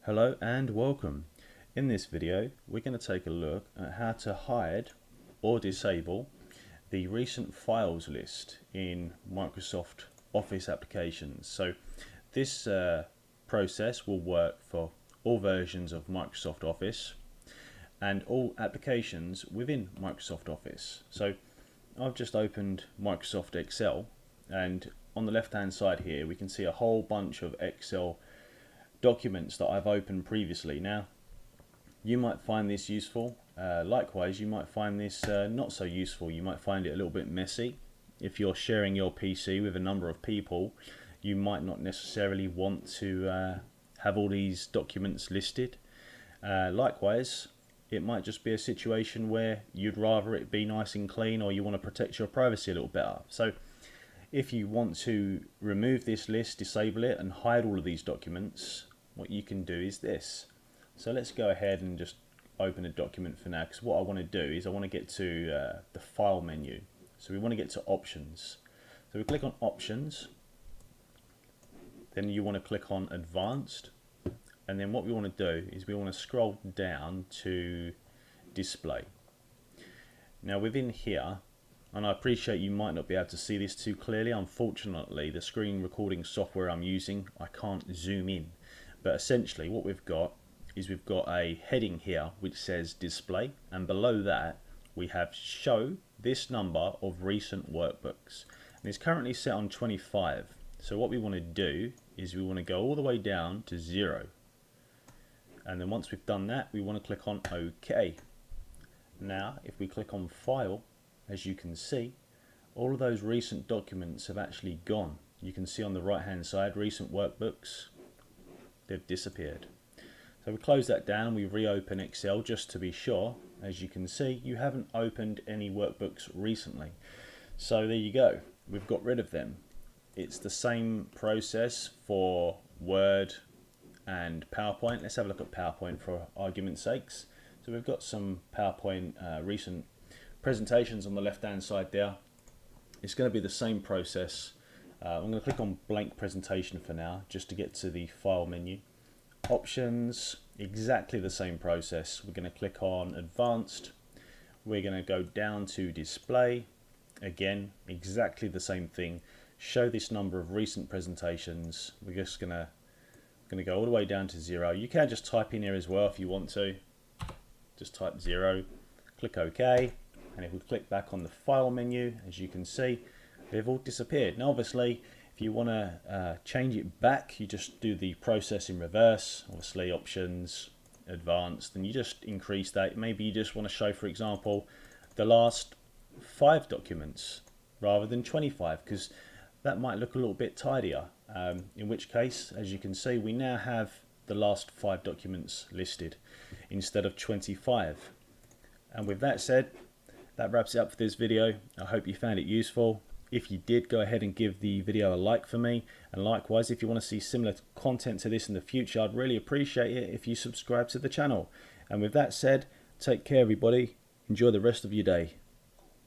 Hello and welcome. In this video we're going to take a look at how to hide or disable the recent files list in Microsoft Office applications. So this process will work for all versions of Microsoft Office and all applications within Microsoft Office. So I've just opened Microsoft Excel, and on the left hand side here we can see a whole bunch of Excel documents that I've opened previously. Now you might find this useful, likewise you might find this not so useful. You might find it a little bit messy. If you're sharing your PC with a number of people, you might not necessarily want to have all these documents listed. Likewise, it might just be a situation where you'd rather it be nice and clean, or you want to protect your privacy a little better. So if you want to remove this list, disable it and hide all of these documents, what you can do is this. So let's go ahead and just open a document for now, because what I want to do is I want to get to the file menu. So we want to get to options. So we click on options, then you want to click on advanced, and then what we want to do is we want to scroll down to display. Now within here, and I appreciate you might not be able to see this too clearly, unfortunately the screen recording software I'm using, I can't zoom in, but essentially what we've got is we've got a heading here which says display, and below that we have show this number of recent workbooks, and it's currently set on 25. So what we want to do is we want to go all the way down to 0, and then once we've done that we want to click on OK. Now if we click on file, as you can see, all of those recent documents have actually gone. You can see on the right hand side recent workbooks, they've disappeared. So we close that down, we reopen Excel just to be sure. As you can see, you haven't opened any workbooks recently. So there you go, we've got rid of them. It's the same process for Word and PowerPoint. Let's have a look at PowerPoint for argument's sakes. So we've got some PowerPoint recent presentations on the left hand side there. It's going to be the same process. I'm going to click on blank presentation for now just to get to the file menu. Options, exactly the same process. We're going to click on advanced, we're going to go down to display, again exactly the same thing, show this number of recent presentations. We're just going to go all the way down to 0. You can just type in here as well if you want to, just type 0, click OK. And if we click back on the file menu, as you can see, they've all disappeared. Now obviously if you want to change it back, you just do the process in reverse. Obviously options, advanced, and you just increase that. Maybe you just want to show, for example, the last 5 documents rather than 25, because that might look a little bit tidier. In which case, as you can see, we now have the last 5 documents listed instead of 25. And with that said, that wraps it up for this video. I hope you found it useful. If you did, go ahead and give the video a like for me, and likewise if you want to see similar content to this in the future, I'd really appreciate it if you subscribe to the channel. And with that said, take care everybody, enjoy the rest of your day.